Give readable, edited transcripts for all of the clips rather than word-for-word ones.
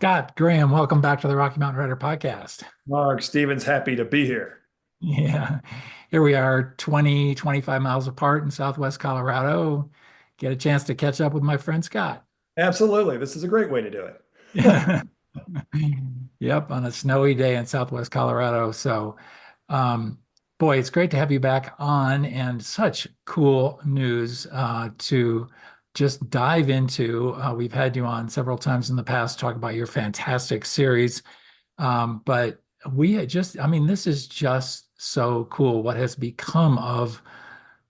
Scott Graham, welcome back to the Rocky Mountain Writer Podcast. Mark Stevens, happy to be here. Yeah, here we are 20, 25 miles apart in Southwest Colorado. Get a chance to catch up with my friend Scott. Absolutely. This is a great way to do it. Yep, on a snowy day in Southwest Colorado. So, um, boy, it's great to have you back on and such cool news to just dive into. We've had you on several times in the past, talk about your fantastic series. But we had just, I mean, this is just so cool what has become of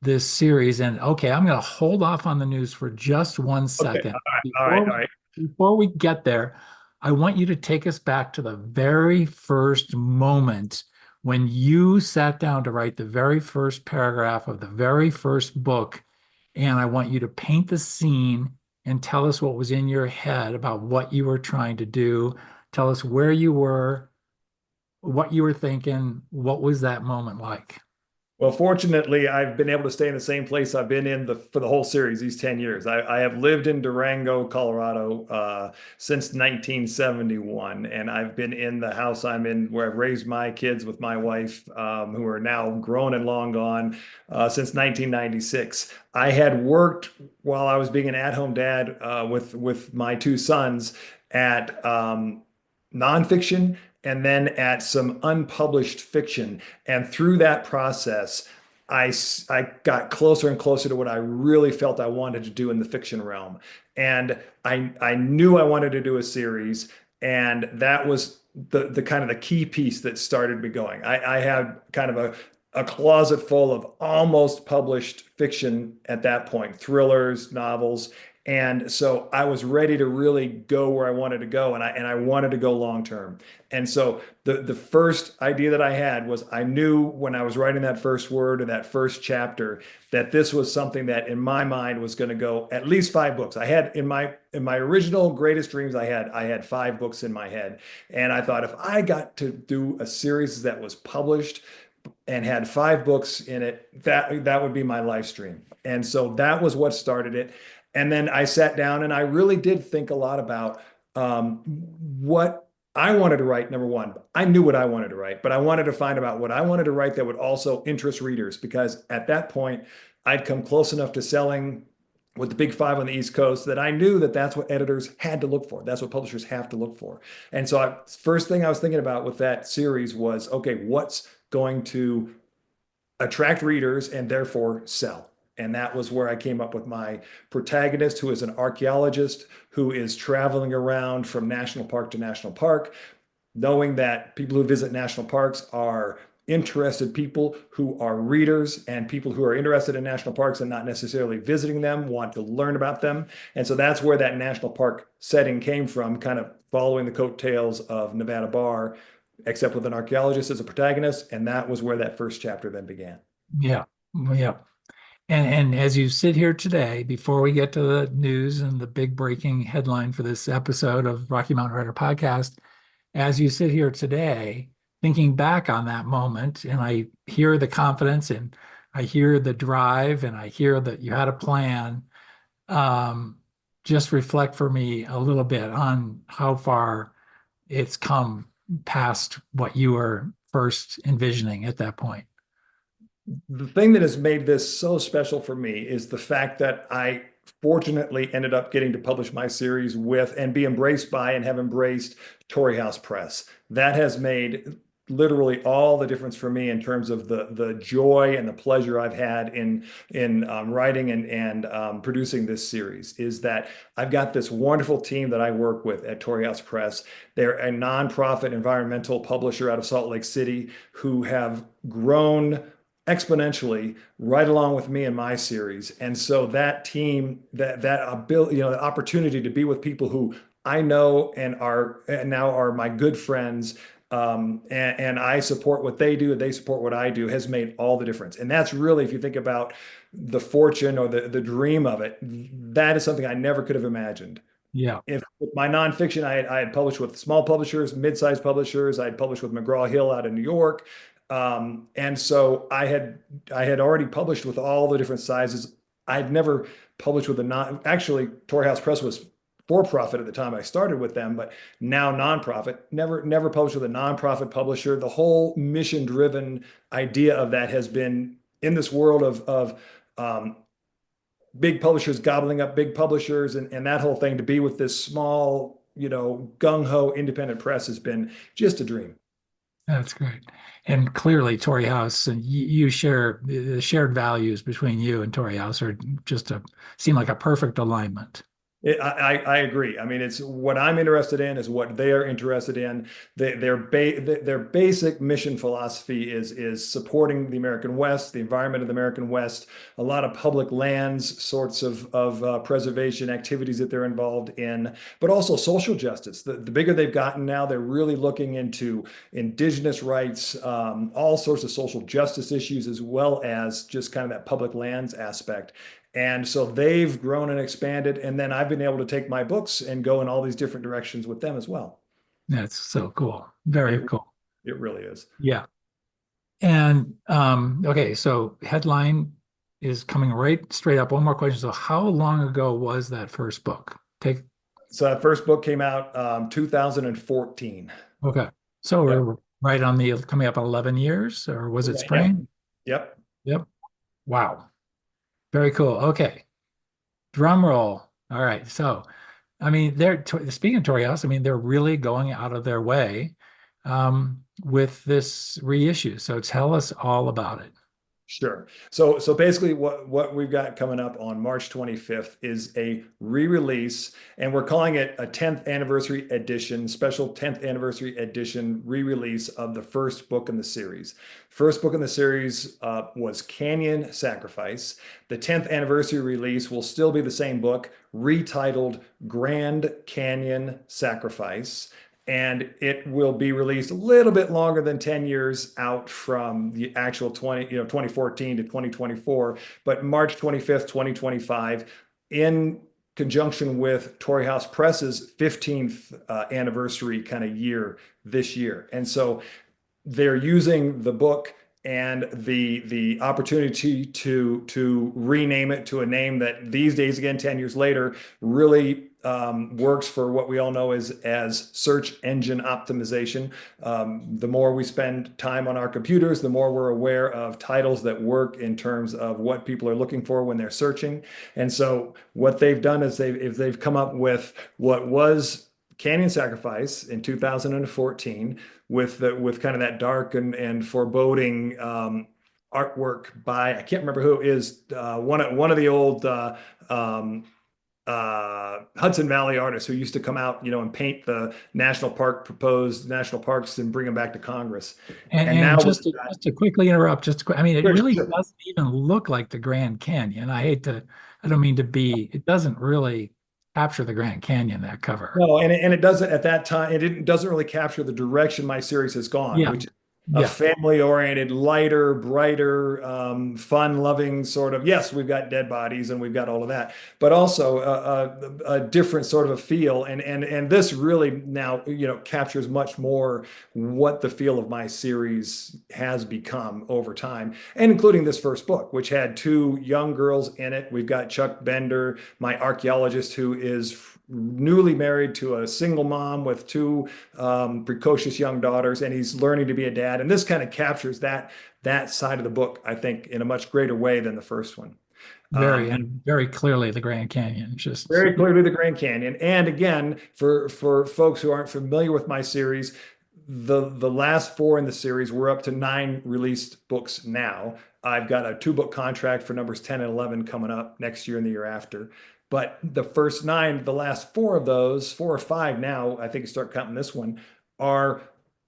this series. And okay, I'm going to hold off on the news for just one Okay. second. All right. Before, All right. before we get there, I want you to take us back to the very first moment when you sat down to write the very first paragraph of the very first book. And I want you to paint the scene and tell us what was in your head about what you were trying to do. Tell us where you were, what you were thinking. What was that moment like? Well, fortunately, I've been able to stay in the same place I've been in for the whole series, these 10 years. I have lived in Durango, Colorado, since 1971, and I've been in the house I'm in where I've raised my kids with my wife, who are now grown and long gone, since 1996. I had worked while I was being an at-home dad, with my two sons at nonfiction and then at some unpublished fiction. And through that process, I got closer and closer to what I really felt I wanted to do in the fiction realm. And I knew I wanted to do a series, and that was the kind of the key piece that started me going. I had kind of a closet full of almost published fiction at that point, thrillers, novels. And so I was ready to really go where I wanted to go, and I wanted to go long term. And so the first idea that I had was I knew when I was writing that first word or that first chapter that this was something that in my mind was going to go at least five books. I had in my original greatest dreams, I had five books in my head, and I thought if I got to do a series that was published and had five books in it, that would be my life stream. And so that was what started it. And then I sat down and I really did think a lot about what I wanted to write. Number one, I knew what I wanted to write, but I wanted to find out what I wanted to write that would also interest readers, because at that point, I'd come close enough to selling with the big five on the East Coast that I knew that that's what editors had to look for. That's what publishers have to look for. And so first thing I was thinking about with that series was, okay, what's going to attract readers and therefore sell? And that was where I came up with my protagonist, who is an archaeologist who is traveling around from national park to national park, knowing that people who visit national parks are interested people who are readers, and people who are interested in national parks and not necessarily visiting them want to learn about them. And so that's where that national park setting came from, kind of following the coattails of Nevada Bar, except with an archaeologist as a protagonist. And that was where that first chapter then began. Yeah, yeah. And as you sit here today, before we get to the news and the big breaking headline for this episode of Rocky Mountain Writer Podcast, as you sit here today, thinking back on that moment, and I hear the confidence and I hear the drive and I hear that you had a plan, um, just reflect for me a little bit on how far it's come past what you were first envisioning at that point. The thing that has made this so special for me is the fact that I fortunately ended up getting to publish my series with and be embraced by and have embraced Torrey House Press. That has made literally all the difference for me in terms of the joy and the pleasure I've had in writing and producing this series. Is that I've got this wonderful team that I work with at Torrey House Press. They're a nonprofit environmental publisher out of Salt Lake City who have grown exponentially right along with me in my series. And so that team, that ability, the opportunity to be with people who I know and now are my good friends, and I support what they do and they support what I do, has made all the difference. And that's really, if you think about the fortune or the dream of it, that is something I never could have imagined. Yeah. If with my nonfiction, I had published with small publishers, mid-sized publishers. I had published with McGraw-Hill out in New York. And so I had already published with all the different sizes. I'd never published with a non, actually, Torrey House Press was for profit at the time I started with them, but now nonprofit. Never published with a nonprofit publisher. The whole mission driven idea of that has been in this world of big publishers gobbling up big publishers, and that whole thing, to be with this small, gung ho independent press has been just a dream. That's great. And clearly, Torrey House and you share the shared values between you and Torrey House are just seem like a perfect alignment. I agree. I mean, it's what I'm interested in is what they are interested in. Their basic mission philosophy is supporting the American West, the environment of the American West, a lot of public lands sorts of preservation activities that they're involved in, but also social justice. The bigger they've gotten now, they're really looking into indigenous rights, all sorts of social justice issues, as well as just kind of that public lands aspect. And so they've grown and expanded. And then I've been able to take my books and go in all these different directions with them as well. That's so cool. Very It, cool. it really is. Yeah. And okay, so headline is coming right straight up. One more question. So how long ago was that first book? So that first book came out 2014. Okay. So Yep. we're right on the coming up on 11 years, or was it Yep. spring? Yep. Yep. Wow. Very cool. Okay. Drum roll. All right. So, I mean, speaking of Torrey House, I mean, they're really going out of their way with this reissue. So tell us all about it. Sure. So basically what we've got coming up on March 25th is a re-release, and we're calling it a 10th anniversary edition, special 10th anniversary edition re-release of the first book in the series. First book in the series was Canyon Sacrifice. The 10th anniversary release will still be the same book, retitled Grand Canyon Sacrifice. And it will be released a little bit longer than 10 years out from the actual 2014 to 2024, but March 25th, 2025, in conjunction with Torrey House Press's 15th anniversary kind of year this year. And so they're using the book and the opportunity to rename it to a name that these days, again, 10 years later, really works for what we all know as search engine optimization. The more we spend time on our computers, the more we're aware of titles that work in terms of what people are looking for when they're searching. And so what they've done is they've come up with what was Canyon Sacrifice in 2014 with kind of that dark and foreboding artwork by, I can't remember who it is, one of the old Hudson Valley artists who used to come out, and paint the proposed national parks and bring them back to Congress. And now And just to quickly interrupt, I mean, it sure, really sure. doesn't even look like the Grand Canyon. I don't mean to be, it doesn't really capture the Grand Canyon, that cover. No, and it doesn't at that time. It doesn't really capture the direction my series has gone, Yeah. which is a Yeah. family-oriented, lighter, brighter, fun-loving sort of. Yes, we've got dead bodies and we've got all of that, but also a different sort of a feel. And this really now captures much more what the feel of my series has become over time, and including this first book, which had two young girls in it. We've got Chuck Bender, my archaeologist, who is newly married to a single mom with two precocious young daughters, and he's learning to be a dad. And this kind of captures that side of the book, I think, in a much greater way than the first one. Very clearly the Grand Canyon. Just Very clearly the Grand Canyon. And again, for folks who aren't familiar with my series, the last four in the series, we're up to 9 released books now. I've got a 2-book contract for numbers 10 and 11 coming up next year and the year after. But the first 9, the last 4 of those, 4 or 5 now, I think you start counting this one, are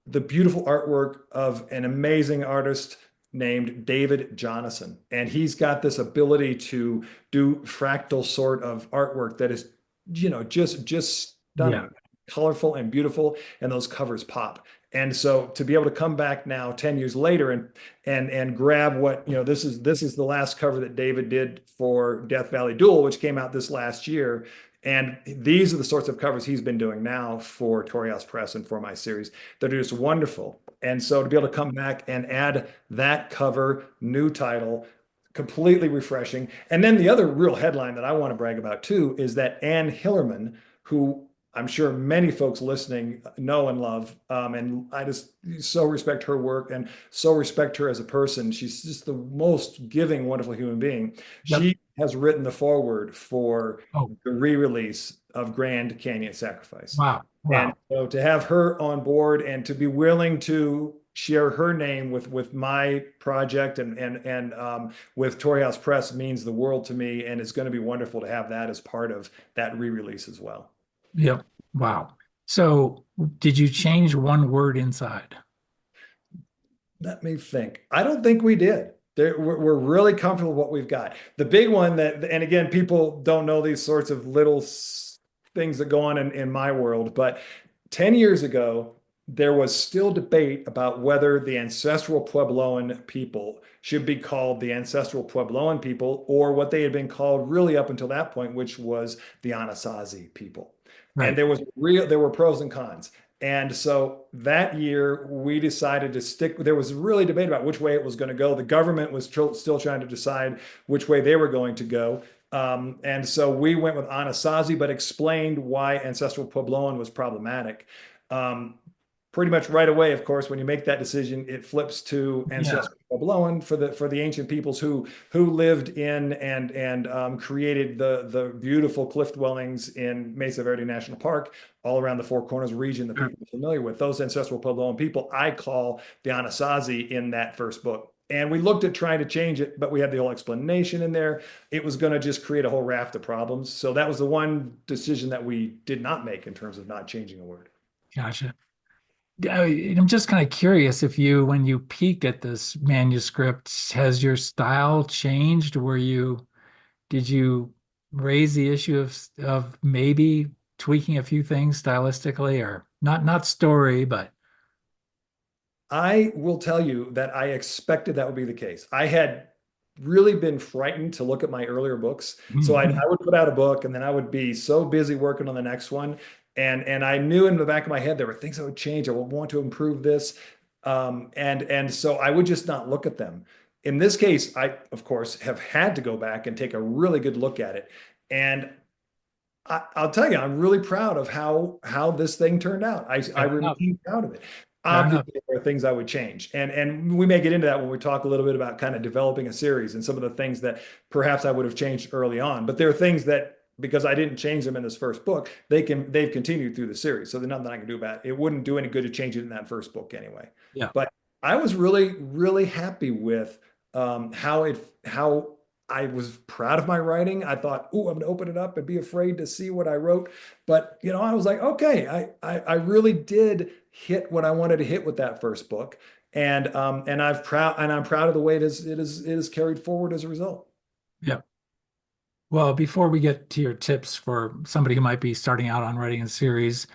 the beautiful artwork of an amazing artist named David Jonasson. And he's got this ability to do fractal sort of artwork that is, just stunning, yeah. colorful and beautiful, and those covers pop. And so to be able to come back now 10 years later and grab what, this is the last cover that David did for Death Valley Duel, which came out this last year. And these are the sorts of covers he's been doing now for Torrey House Press and for my series that are just wonderful. And so to be able to come back and add that cover, new title, completely refreshing. And then the other real headline that I want to brag about too is that Anne Hillerman, who I'm sure many folks listening know and love. And I just so respect her work and so respect her as a person. She's just the most giving, wonderful human being. Yep. She has written the foreword for Oh, the re-release of Grand Canyon Sacrifice. wow. And Wow. so to have her on board and to be willing to share her name with my project and with Torrey House Press means the world to me, and it's going to be wonderful to have that as part of that re-release as well. Yep. Wow. So did you change one word inside? Let me think. I don't think we did. We're really comfortable with what we've got. The big one that, and again, people don't know these sorts of little things that go on in my world, but 10 years ago, there was still debate about whether the ancestral Puebloan people should be called the ancestral Puebloan people or what they had been called really up until that point, which was the Anasazi people. And Right. there were pros and cons. And so that year we decided to stick. There was really debate about which way it was going to go. The government was still trying to decide which way they were going to go. And so we went with Anasazi, but explained why ancestral Puebloan was problematic. Um, Pretty much right away, of course, when you make that decision, it flips to Yeah. ancestral Puebloan for the ancient peoples who lived in and created the beautiful cliff dwellings in Mesa Verde National Park, all around the Four Corners region that Sure. people are familiar with. Those ancestral Puebloan people, I call the Anasazi in that first book. And we looked at trying to change it, but we had the whole explanation in there. It was going to just create a whole raft of problems. So that was the one decision that we did not make in terms of not changing a word. Gotcha. I'm just kind of curious if you, when you peeked at this manuscript, has your style changed? Did you raise the issue of maybe tweaking a few things stylistically or not story, but I will tell you that I expected that would be the case. I had really been frightened to look at my earlier books. So I would put out a book and then I would be so busy working on the next one. And I knew in the back of my head there were things I would change. I would want to improve this. And so I would just not look at them. In this case, I, of course, have had to go back and take a really good look at it. And I'll tell you, I'm really proud of how this thing turned out. I fair enough. remain proud of it. Fair enough. Obviously, there are things I would change, and we may get into that when we talk a little bit about kind of developing a series and some of the things that perhaps I would have changed early on. But there are things that because I didn't change them in this first book, they've continued through the series. So there's nothing I can do about it. It wouldn't do any good to change it in that first book anyway. Yeah. But I was really happy with how I was proud of my writing. I thought, "Ooh, I'm going to open it up and be afraid to see what I wrote." But I was like, "Okay, I really did hit what I wanted to hit with that first book, and I'm proud of the way it is carried forward as a result." Yeah. Well, before we get to your tips for somebody who might be starting out on writing a series,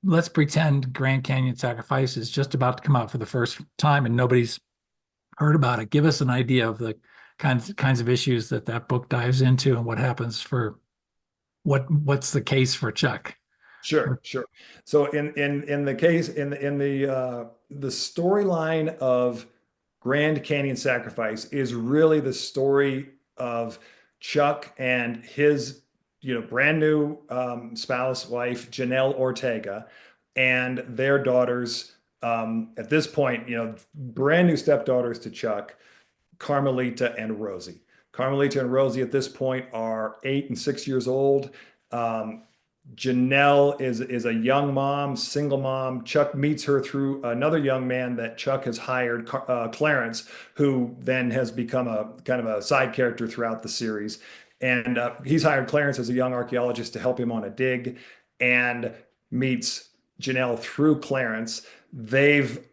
let's pretend Grand Canyon Sacrifice is just about to come out for the first time and nobody's heard about it. Give us an idea of the kinds of issues that book dives into and what happens for what's the case for Chuck. Sure, sure. So in the case in the storyline of Grand Canyon Sacrifice is really the story of Chuck and his brand new spouse wife Janelle Ortega and their daughters at this point brand new stepdaughters to Chuck, Carmelita and Rosie. Carmelita and Rosie at this point are 8 and 6 years old. Um, Janelle is a young mom, single mom. Chuck meets her through another young man that Chuck has hired, Clarence, who then has become a kind of a side character throughout the series. And he's hired Clarence as a young archaeologist to help him on a dig and meets Janelle through Clarence. They've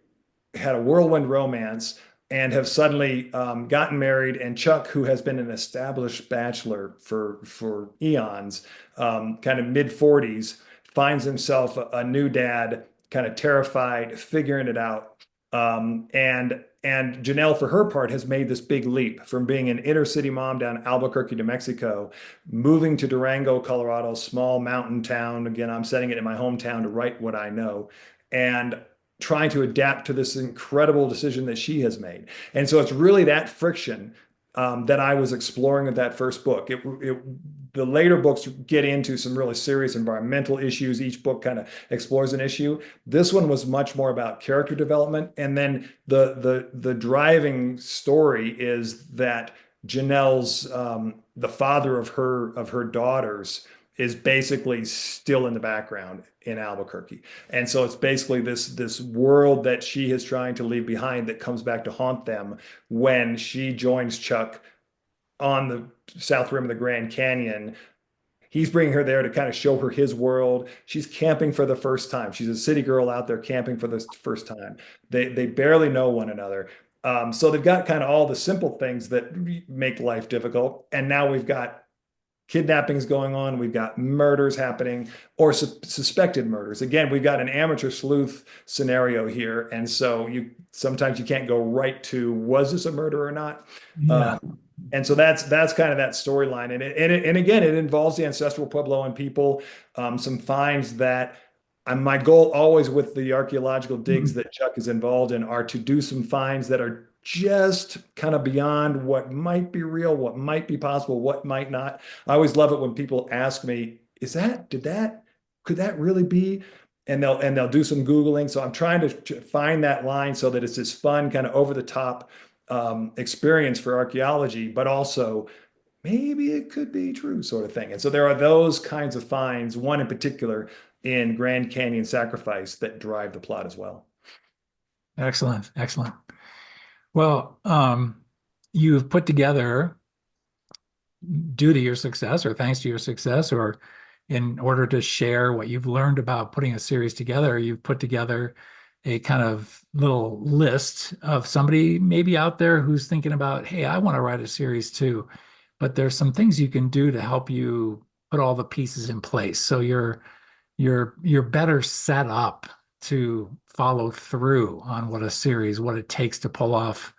had a whirlwind romance and have suddenly gotten married. And Chuck, who has been an established bachelor for eons, kind of mid 40s, finds himself a new dad, kind of terrified, figuring it out. And Janelle, for her part, has made this big leap from being an inner city mom down in Albuquerque, New Mexico, moving to Durango, Colorado, small mountain town. Again, I'm setting it in my hometown to write what I know. And trying to adapt to this incredible decision that she has made. And so it's really that friction that I was exploring in that first book. The later books get into some really serious environmental issues. Each book kind of explores an issue. This one was much more about character development, and then the driving story is that Janelle's the father of her daughters is basically still in the background in Albuquerque. And so it's basically this world that she is trying to leave behind that comes back to haunt them when she joins Chuck on the south rim of the Grand Canyon. He's bringing her there to kind of show her his world. She's camping for the first time. She's a city girl out there camping for the first time. They barely know one another. So they've got kind of all the simple things that make life difficult. And now we've got kidnappings going on. We've got murders happening or suspected murders. Again, we've got an amateur sleuth scenario here. And so sometimes you can't go right to, was this a murder or not? Yeah. And so that's kind of that storyline. And again, it involves the ancestral Puebloan people, some finds that my goal always with the archaeological digs Mhm. that Chuck is involved in are to do some finds that are just kind of beyond what might be real, what might be possible, what might not. I always love it when people ask me, could that really be? And they'll do some Googling. So I'm trying to find that line so that it's this fun, kind of over the top experience for archaeology, but also maybe it could be true sort of thing. And so there are those kinds of finds, one in particular in Grand Canyon Sacrifice, that drive the plot as well. Excellent. Excellent. Well, you've put together, due to your success or thanks to your success, or in order to share what you've learned about putting a series together, you've put together a kind of little list of somebody maybe out there who's thinking about, hey, I want to write a series too. But there's some things you can do to help you put all the pieces in place. So you're better set up to follow through on what a series, what it takes to pull off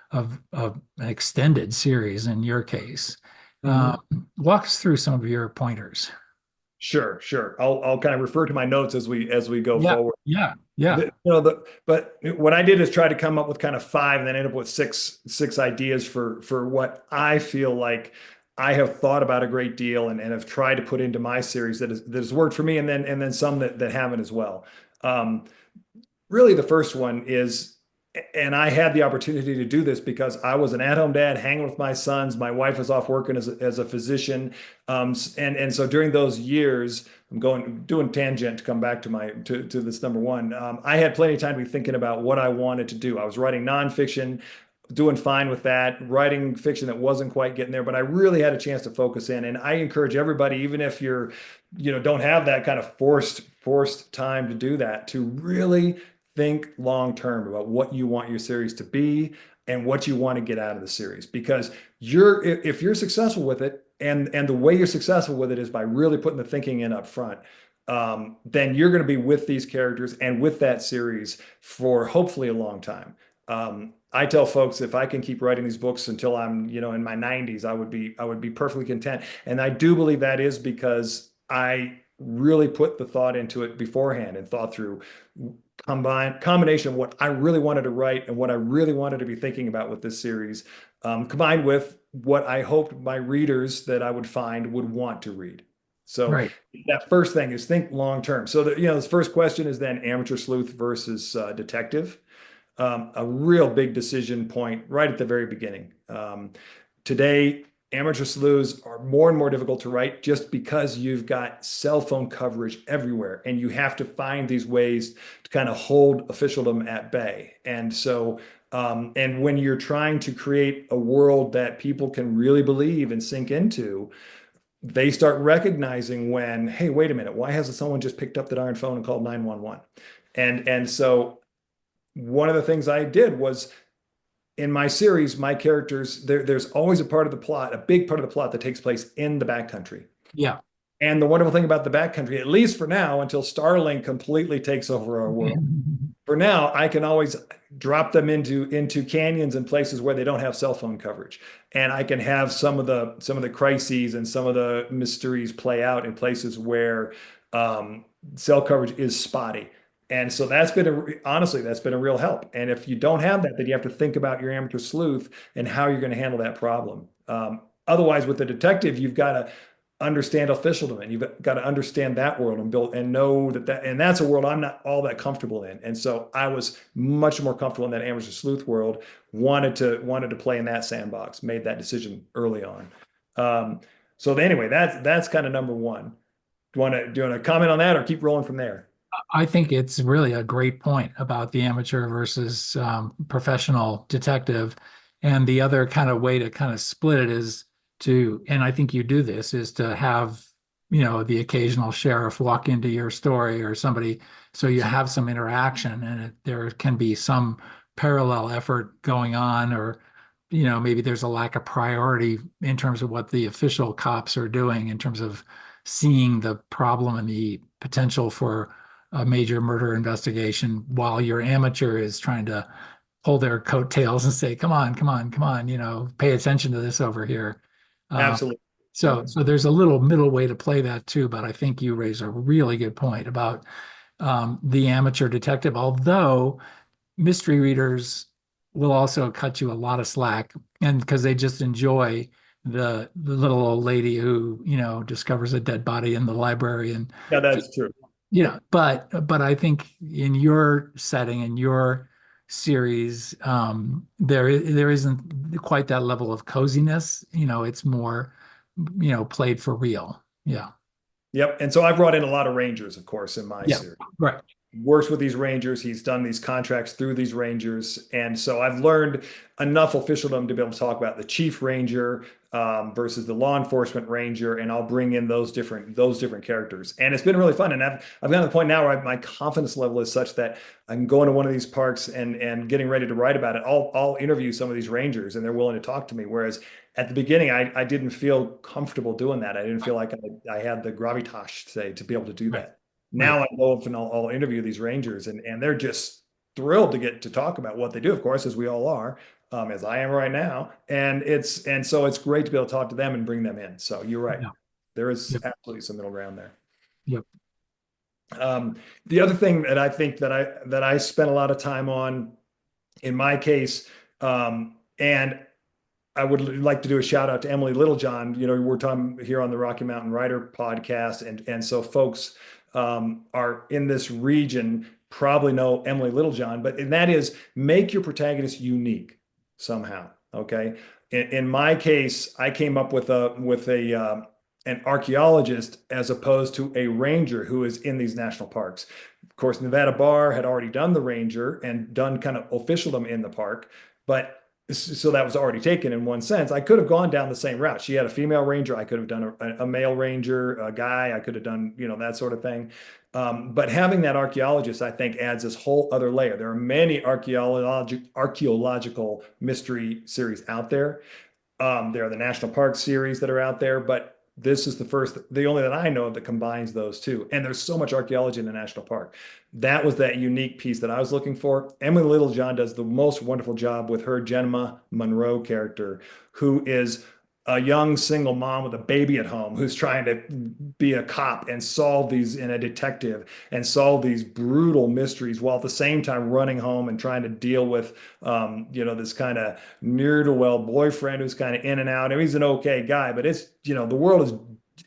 of an extended series in your case. Mhm. Walk us through some of your pointers. Sure, sure. I'll kind of refer to my notes as we go Yeah, forward. yeah, yeah. But what I did is try to come up with kind of five, and then end up with six ideas for what I feel like I have thought about a great deal and have tried to put into my series that has worked for me, and then some that haven't as well. Um, Really, the first one is, and I had the opportunity to do this because I was an at-home dad hanging with my sons. My wife was off working as a physician. And so during those years, doing tangent to come back to to this number one. I had plenty of time to be thinking about what I wanted to do. I was writing nonfiction, doing fine with that, writing fiction that wasn't quite getting there, but I really had a chance to focus in. And I encourage everybody, even if don't have that kind of forced time to do that, to really think long term about what you want your series to be and what you want to get out of the series. Because if you're successful with it, and the way you're successful with it is by really putting the thinking in up front, then you're going to be with these characters and with that series for hopefully a long time. I tell folks if I can keep writing these books until I'm, in my 90s, I would be perfectly content. And I do believe that is because I really put the thought into it beforehand and thought through combination of what I really wanted to write and what I really wanted to be thinking about with this series, combined with what I hoped my readers that I would find would want to read. So Right. that first thing is think long term. So this first question is then amateur sleuth versus detective. A real big decision point right at the very beginning. Today, amateur sleuths are more and more difficult to write just because you've got cell phone coverage everywhere, and you have to find these ways to kind of hold officialdom at bay. And so, and when you're trying to create a world that people can really believe and sink into, they start recognizing when, hey, wait a minute, why hasn't someone just picked up the darn phone and called 911? And so one of the things I did was in my series, my characters, there's always a part of the plot, a big part of the plot that takes place in the backcountry. Yeah. And the wonderful thing about the backcountry, at least for now, until Starlink completely takes over our world, for now, I can always drop them into canyons and places where they don't have cell phone coverage. And I can have some of the crises and some of the mysteries play out in places where cell coverage is spotty. And so honestly, that's been a real help. And if you don't have that, then you have to think about your amateur sleuth and how you're going to handle that problem. Otherwise, with the detective, you've got to understand officialdom, and you've got to understand that world and build and know and that's a world I'm not all that comfortable in. And so I was much more comfortable in that amateur sleuth world, wanted to play in that sandbox, made that decision early on. So anyway, that's kind of number one. Do you want to comment on that or keep rolling from there? I think it's really a great point about the amateur versus professional detective. And the other kind of way to kind of split it is and I think you do this, is to have, the occasional sheriff walk into your story or somebody, so you have some interaction and there can be some parallel effort going on, or, maybe there's a lack of priority in terms of what the official cops are doing in terms of seeing the problem and the potential for a major murder investigation, while your amateur is trying to pull their coattails and say, come on, come on, come on, pay attention to this over here. Uh, Absolutely. so, Yep. so there's a little middle way to play that too, but I think you raise a really good point about the amateur detective, although mystery readers will also cut you a lot of slack, and because they just enjoy the little old lady who, discovers a dead body in the library and Yeah, that's true. but I think in your setting, in your series, there isn't quite that level of coziness. It's more, played for real. Yeah. Yep. And so I brought in a lot of Rangers, of course, in my Yeah. series. Right. Works with these Rangers. He's done these contracts through these Rangers. And so I've learned enough officialdom to be able to talk about the Chief Ranger versus the law enforcement Ranger. And I'll bring in those different characters. And it's been really fun. And I've gotten to the point now where my confidence level is such that I'm going to one of these parks and getting ready to write about it. I'll interview some of these Rangers and they're willing to talk to me. Whereas at the beginning, I didn't feel comfortable doing that. I didn't feel like I had the gravitas, say, to be able to do Right. that. Right. Now I go up and I'll interview these Rangers, and they're just thrilled to get to talk about what they do, of course, as we all are, as I am right now. And so it's great to be able to talk to them and bring them in. So you're right. Yeah. There is Yep. absolutely some middle ground there. Yep. The other thing that I think that I spent a lot of time on in my case, and I would like to do a shout out to Emily Littlejohn. We're talking here on the Rocky Mountain Writer podcast, and so folks are in this region probably know Emily Littlejohn, and that is make your protagonist unique somehow. Okay. In my case, I came up with an archaeologist as opposed to a ranger who is in these national parks. Of course, Nevada Bar had already done the ranger and done kind of officialdom in the park, but so that was already taken in one sense. I could have gone down the same route. She had a female ranger. I could have done a male ranger, a guy. I could have done, that sort of thing. But having that archaeologist, I think, adds this whole other layer. There are many archaeological mystery series out there. There are the national park series that are out there, but this is the only that I know of that combines those two. And there's so much archaeology in the national park. That was that unique piece that I was looking for. Emily Littlejohn does the most wonderful job with her Gemma Monroe character, who is a young single mom with a baby at home who's trying to be a cop and a detective and solve these brutal mysteries while at the same time running home and trying to deal with, this kind of near-to-well boyfriend who's kind of in and out. I mean, he's an okay guy, but the world is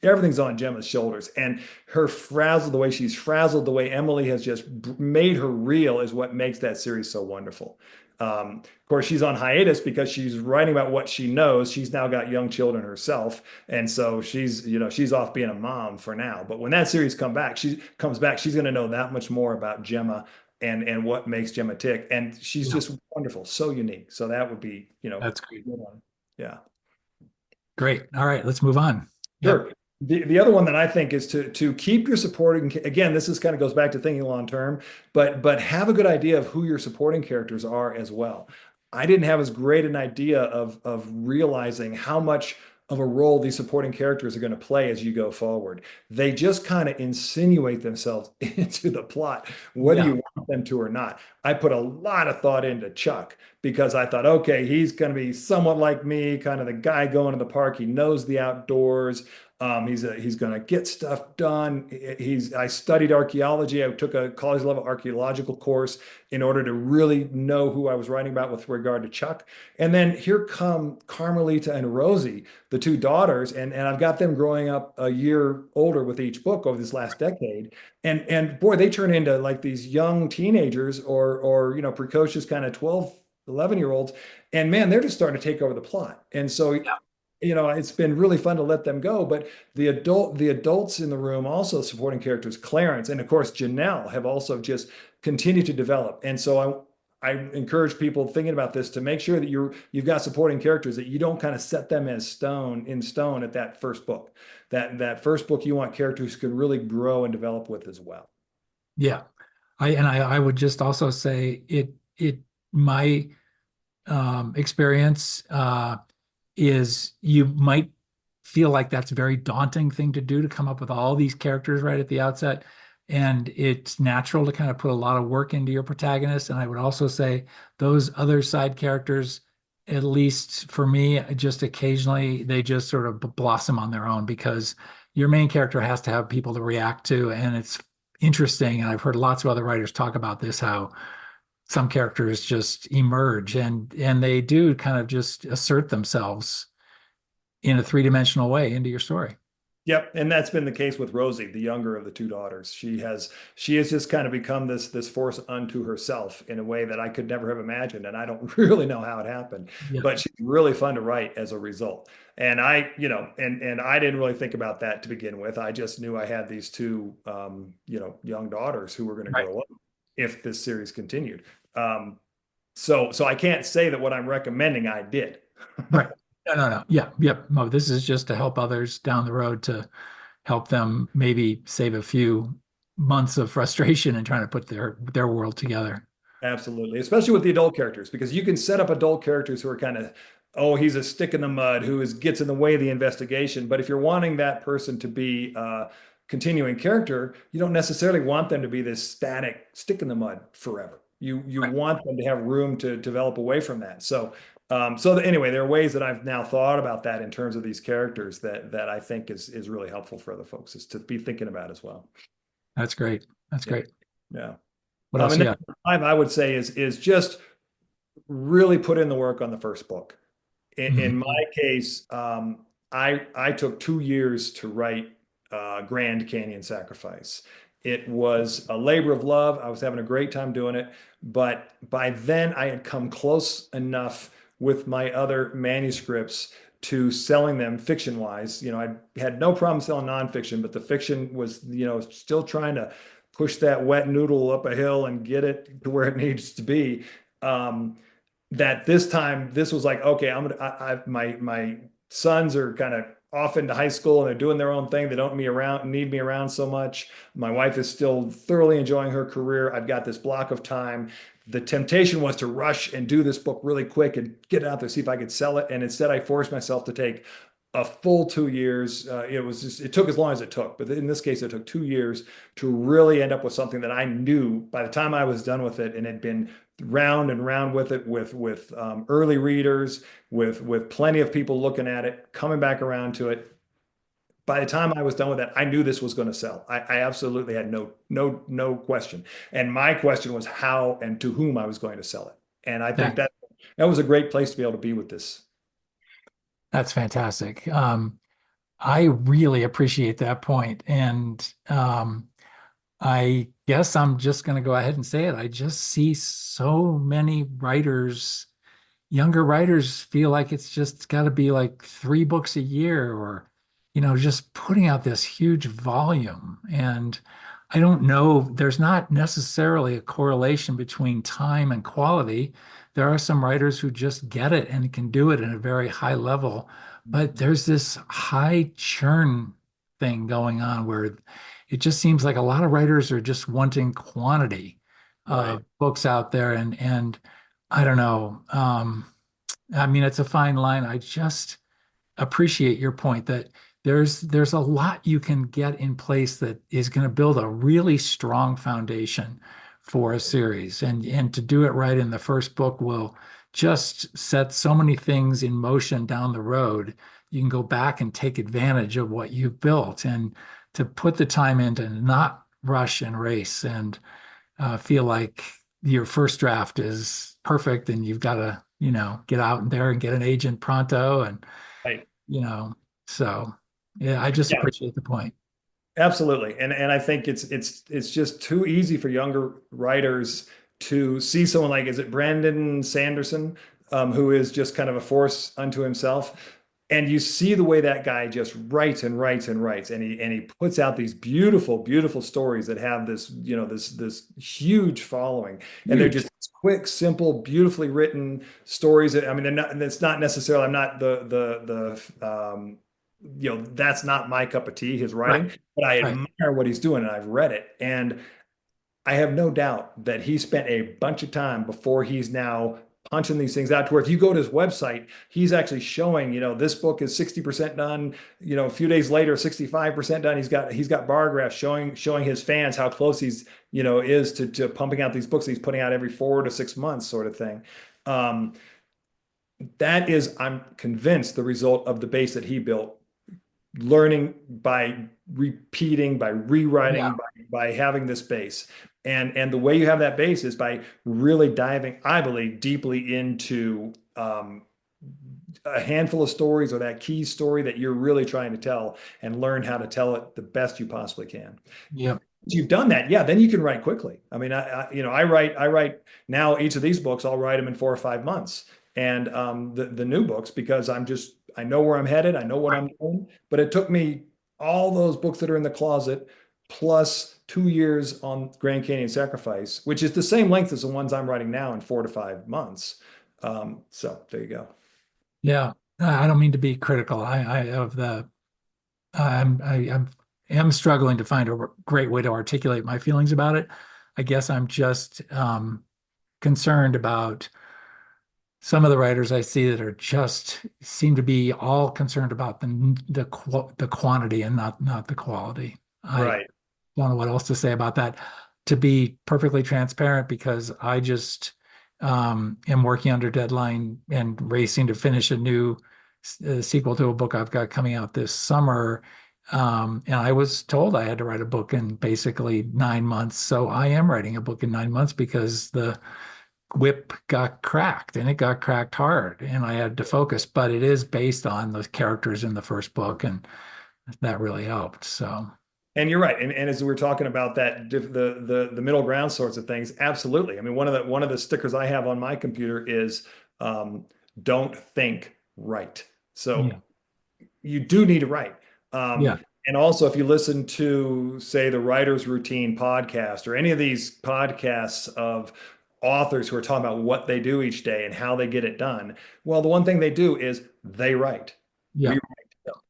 everything's on Gemma's shoulders, and the way she's frazzled, the way Emily has just made her real is what makes that series so wonderful. Of course, she's on hiatus because she's writing about what she knows. She's now got young children herself, and so she's off being a mom for now. But when that series she comes back, she's going to know that much more about Gemma and what makes Gemma tick. And she's Yeah. just wonderful, so unique. So that would be, That's great. good one. Yeah. Great. All right, let's move on. Yep. Sure. The other one that I think is to keep your supporting, again, this is kind of goes back to thinking long term, but have a good idea of who your supporting characters are as well. I didn't have as great an idea of realizing how much of a role these supporting characters are going to play as you go forward. They just kind of insinuate themselves into the plot, whether Yeah. you want them to or not. I put a lot of thought into Chuck because I thought, okay, he's going to be somewhat like me, kind of the guy going to the park. He knows the outdoors. He's going to get stuff done. I studied archaeology. I took a college level archaeological course in order to really know who I was writing about with regard to Chuck. And then here come Carmelita and Rosie, the two daughters, and I've got them growing up a year older with each book over this last decade. And boy, they turn into like these young teenagers or precocious kind of 12, 11-year olds. And man, they're just starting to take over the plot. And so it's been really fun to let them go. But the adults in the room, also supporting characters, Clarence and of course Janelle, have also just continued to develop. And so I encourage people thinking about this to make sure that you've got supporting characters, that you don't kind of set them as in stone at that first book. That first book, you want characters who can really grow and develop with as well. Yeah. I would just also say my experience is you might feel like that's a very daunting thing to do, to come up with all these characters right at the outset. And it's natural to kind of put a lot of work into your protagonist. And I would also say those other side characters, at least for me, just occasionally they just sort of blossom on their own, because your main character has to have people to react to. And it's interesting. And I've heard lots of other writers talk about this, how some characters just emerge and they do kind of just assert themselves in a three-dimensional way into your story. Yep, and that's been the case with Rosie, the younger of the two daughters. She has just kind of become this force unto herself in a way that I could never have imagined, and I don't really know how it happened. Yeah. But she's really fun to write as a result. And and I didn't really think about that to begin with. I just knew I had these two young daughters who were going to Right. grow up if this series continued. So I can't say that what I'm recommending I did. Right. No. Yeah. Yep. No, this is just to help others down the road, to help them maybe save a few months of frustration in trying to put their world together. Absolutely, especially with the adult characters, because you can set up adult characters who are kind of, oh, he's a stick in the mud who gets in the way of the investigation. But if you're wanting that person to be a continuing character, you don't necessarily want them to be this static stick in the mud forever. You Right. want them to have room to develop away from that. Anyway, there are ways that I've now thought about that in terms of these characters that I think is really helpful for other folks is to be thinking about as well. That's great. That's Yeah. great. Yeah. What else And you then got? five, I would say is just really put in the work on the first book. In Mhm. my case, I took 2 years to write Grand Canyon Sacrifice. It was a labor of love. I was having a great time doing it, but by then I had come close enough with my other manuscripts to selling them fiction wise. I had no problem selling nonfiction, but the fiction was, still trying to push that wet noodle up a hill and get it to where it needs to be. Um, that this time this was like, okay, my sons are kind of off into high school and they're doing their own thing. They don't need me around so much. My wife is still thoroughly enjoying her career. I've got this block of time. The temptation was to rush and do this book really quick and get it out there, see if I could sell it. And instead I forced myself to take a full 2 years. It took as long as it took, but in this case, it took 2 years to really end up with something that I knew by the time I was done with it and had been round and round with it with early readers, with plenty of people looking at it, coming back around to it. By the time I was done with that, I knew this was going to sell. I absolutely had no question. And my question was how and to whom I was going to sell it. And I think That, that was a great place to be able to be with this. that's fantastic. I really appreciate that point. And I guess I'm just going to go ahead and say it. I just see so many writers, younger writers, feel like it's just got to be like 3 books a year, or, just putting out this huge volume. And I don't know, there's not necessarily a correlation between time and quality. There are some writers who just get it and can do it in a very high level, but there's this high churn thing going on where it just seems like a lot of writers are just wanting quantity Right. of books out there. And I don't know. I mean, it's a fine line. I just appreciate your point that there's a lot you can get in place that is going to build a really strong foundation for a series. And to do it right in the first book will just set so many things in motion down the road you can go back and take advantage of what you've built and to put the time in to not rush and race and feel like your first draft is perfect and you've got to, get out there and get an agent pronto and, Right. you know, so yeah, I just Yeah. appreciate the point. Absolutely. And I think it's just too easy for younger writers to see someone like, is it Brandon Sanderson, who is just kind of a force unto himself. And you see the way that guy just writes and writes and writes, and he puts out these beautiful, beautiful stories that have this, this huge following. And they're Huge. just quick, simple, beautifully written stories. I mean, they're not, and it's not necessarily, I'm not that's not my cup of tea, his Right. writing, but I Right. admire what he's doing and I've read it. And I have no doubt that he spent a bunch of time before he's now punching these things out to where if you go to his website, he's actually showing, this book is 60% done, a few days later, 65% done. He's got bar graphs showing his fans how close he's, is to pumping out these books he's putting out every 4 to 6 months sort of thing. Um, that is, I'm convinced, the result of the base that he built, learning by repeating, by Yeah. rewriting, by having this base. And the way you have that base is by really diving, I believe, deeply into a handful of stories or that key story that you're really trying to tell and learn how to tell it the best you possibly can. Yeah. Once you've done that, yeah, then you can write quickly. I mean, I write now each of these books, I'll write them in 4 or 5 months. And the new books, because I know where I'm headed, I know what I'm doing. But it took me all those books that are in the closet, plus 2 years on Grand Canyon Sacrifice, which is the same length as the ones I'm writing now in 4 to 5 months. So there you go. Yeah. I don't mean to be critical. I am struggling to find a great way to articulate my feelings about it. I guess I'm just concerned about some of the writers I see that are just seem to be all concerned about the quantity and not the quality. I Right. don't know what else to say about that. To be perfectly transparent, because I just am working under deadline and racing to finish a new sequel to a book I've got coming out this summer. And I was told I had to write a book in basically 9 months. So I am writing a book in 9 months because the whip got cracked and it got cracked hard and I had to focus, but it is based on the characters in the first book and that really helped. So And you're right. And as we were talking about that, the middle ground sorts of things, absolutely. I mean, one of the stickers I have on my computer is don't think, write. So yeah, you do need to write. yeah, And also, if you listen to, say, the Writer's Routine podcast or any of these podcasts of authors who are talking about what they do each day and how they get it done, well, the one thing they do is they write. We yeah,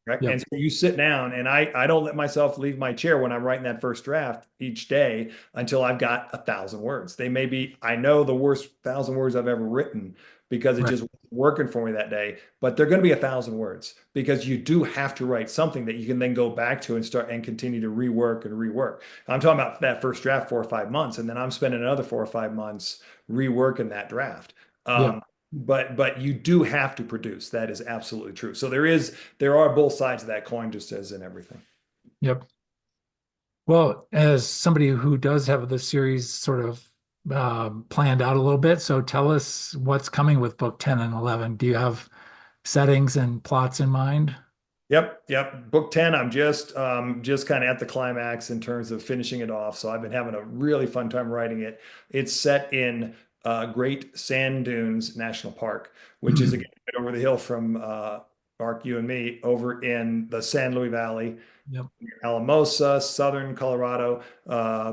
Right. yeah, And so you sit down, and I don't let myself leave my chair when I'm writing that first draft each day until I've got 1,000 words. They may be, I know, the worst 1,000 words I've ever written because it right. just wasn't working for me that day. But they're going to be 1,000 words because you do have to write something that you can then go back to and start and continue to rework and rework. I'm talking about that first draft 4 or 5 months, and then I'm spending another 4 or 5 months reworking that draft. Yeah, But you do have to produce. That is absolutely true. So there are both sides of that coin, just as in everything. yep. Well, as somebody who does have the series sort of planned out a little bit, so tell us what's coming with book 10 and 11. Do you have settings and plots in mind? Yep. Book 10, I'm just kind of at the climax in terms of finishing it off. So I've been having a really fun time writing it. It's set in Great Sand Dunes National Park, which is again right over the hill from Mark, you and me, over in the San Luis Valley, Yep. Alamosa, southern Colorado,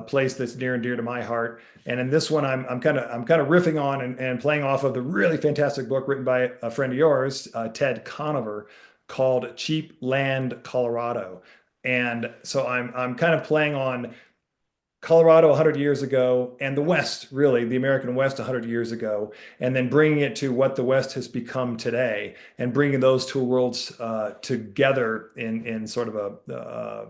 place that's near and dear to my heart. And in this one, I'm kind of riffing on and playing off of the really fantastic book written by a friend of yours, Ted Conover, called Cheap Land, Colorado. And so I'm kind of playing on Colorado 100 years ago and the West, really, the American West 100 years ago, and then bringing it to what the West has become today and bringing those two worlds together in sort of a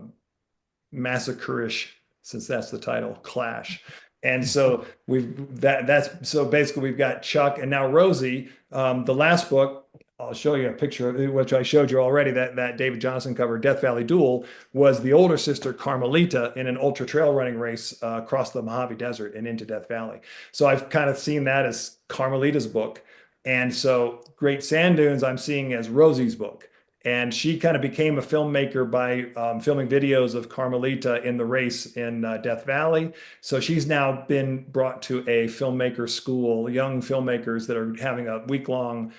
massacreish, since that's the title, clash. And so that's so basically we've got Chuck and now Rosie. The last book, I'll show you a picture of it, which I showed you already. That David Johnson cover, Death Valley Duel, was the older sister Carmelita in an ultra trail running race across the Mojave Desert and into Death Valley. So I've kind of seen that as Carmelita's book, and so Great Sand Dunes I'm seeing as Rosie's book. And she kind of became a filmmaker by filming videos of Carmelita in the race in Death Valley. So she's now been brought to a filmmaker school, young filmmakers that are having a week-long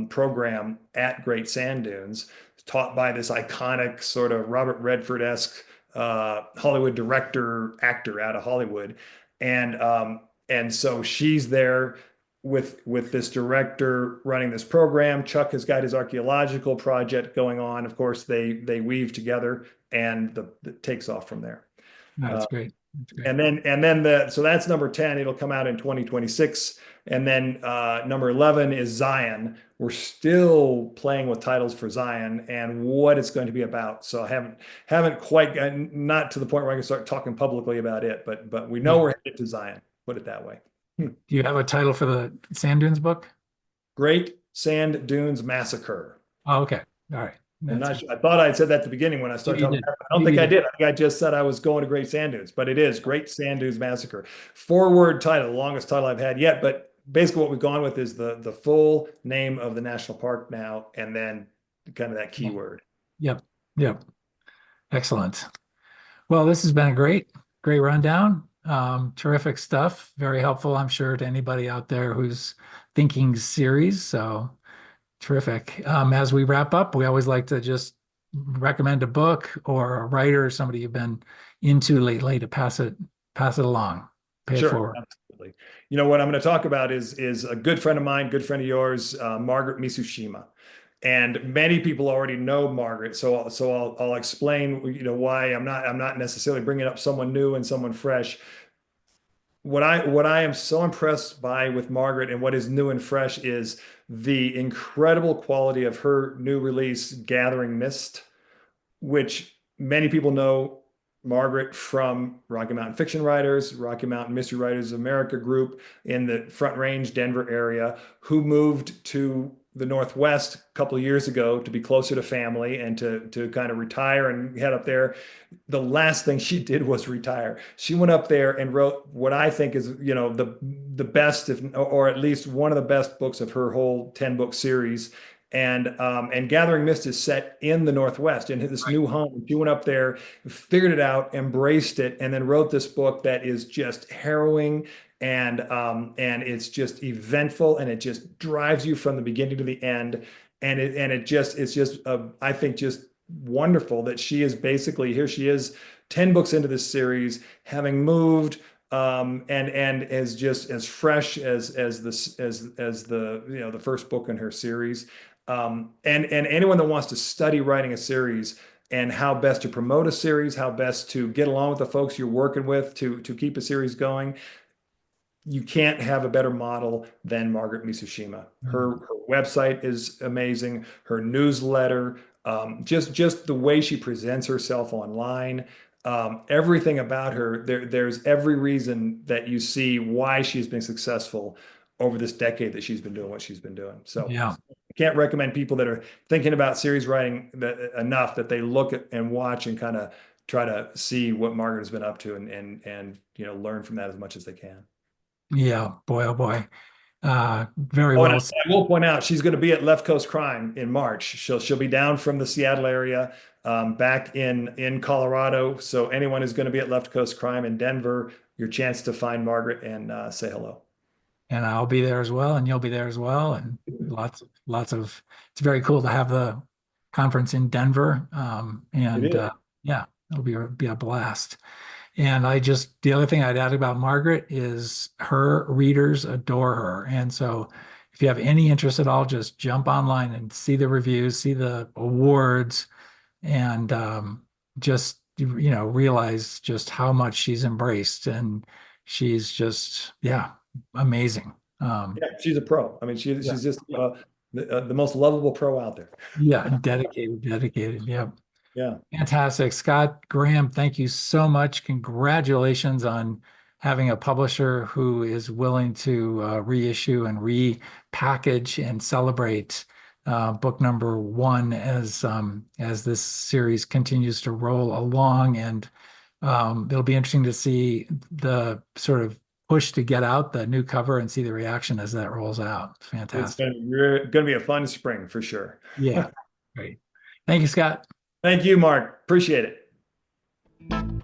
program at Great Sand Dunes, taught by this iconic sort of Robert Redford-esque Hollywood director actor out of Hollywood, and so she's there with this director running this program. Chuck has got his archaeological project going on. Of course, they weave together, and it takes off from there. That's great. That's great. And then so that's number 10. It'll come out in 2026. And then number 11 is Zion. We're still playing with titles for Zion and what it's going to be about. So I haven't quite gotten, not to the point where I can start talking publicly about it, but we know we're headed to Zion. Put it that way. Do you have a title for the Sand Dunes book? Great Sand Dunes Massacre. Oh, okay. All right. I thought I'd said that at the beginning when I started talking. I don't think I did. I think I just said I was going to Great Sand Dunes, but it is Great Sand Dunes Massacre. Foreword title, the longest title I've had yet, but basically what we've gone with is the full name of the national park now, and then kind of that keyword. Yep. Yep. Excellent. Well, this has been a great rundown. Terrific stuff. Very helpful, I'm sure, to anybody out there who's thinking series. So terrific. As we wrap up, we always like to just recommend a book or a writer or somebody you've been into lately to pass it along, pay it forward. Absolutely. You know, what I'm going to talk about is a good friend of mine, good friend of yours, Margaret Mitsushima. And many people already know Margaret, so I'll explain, you know, why I'm not necessarily bringing up someone new and someone fresh. What I am so impressed by with Margaret and what is new and fresh is the incredible quality of her new release, Gathering Mist, which many people know Margaret from Rocky Mountain Fiction Writers, Rocky Mountain Mystery Writers of America group in the Front Range, Denver area, who moved to the Northwest a couple of years ago to be closer to family and to kind of retire and head up there. The last thing she did was retire. She went up there and wrote what I think is, you know, the best, or at least one of the best books of her whole 10-book series. And Gathering Mist is set in the Northwest in this new home. She went up there, figured it out, embraced it, and then wrote this book that is just harrowing and it's just eventful, and it just drives you from the beginning to the end. And it's just I think just wonderful that she is basically, here she is 10 books into this series, having moved, and is just as fresh as the you know, the first book in her series. And anyone that wants to study writing a series and how best to promote a series, how best to get along with the folks you're working with to keep a series going, you can't have a better model than Margaret Mitsushima. Her website is amazing. Her newsletter, just the way she presents herself online, everything about her. There's every reason that you see why she's been successful over this decade that she's been doing what she's been doing. So yeah, I can't recommend people that are thinking about series writing enough that they look at and watch and kind of try to see what Margaret has been up to and you know, learn from that as much as they can. Yeah, boy, oh boy. Very well. I will point out she's going to be at Left Coast Crime in March. She'll be down from the Seattle area, back in Colorado. So anyone who's going to be at Left Coast Crime in Denver, your chance to find Margaret and say hello. And I'll be there as well, and you'll be there as well, and lots of. It's very cool to have the conference in Denver, yeah, it'll be a blast. And the other thing I'd add about Margaret is her readers adore her. And so if you have any interest at all, just jump online and see the reviews, see the awards, and just, you know, realize just how much she's embraced. And she's just, yeah, amazing. Yeah, she's a pro. I mean, she's just the most lovable pro out there. Yeah, dedicated. Yeah. Yeah. Fantastic. Scott Graham, thank you so much. Congratulations on having a publisher who is willing to reissue and repackage and celebrate book number one as this series continues to roll along. And it'll be interesting to see the sort of push to get out the new cover and see the reaction as that rolls out. It's It's fantastic. going to be a fun spring for sure. Yeah, great. Thank you, Scott. Thank you, Mark. Appreciate it.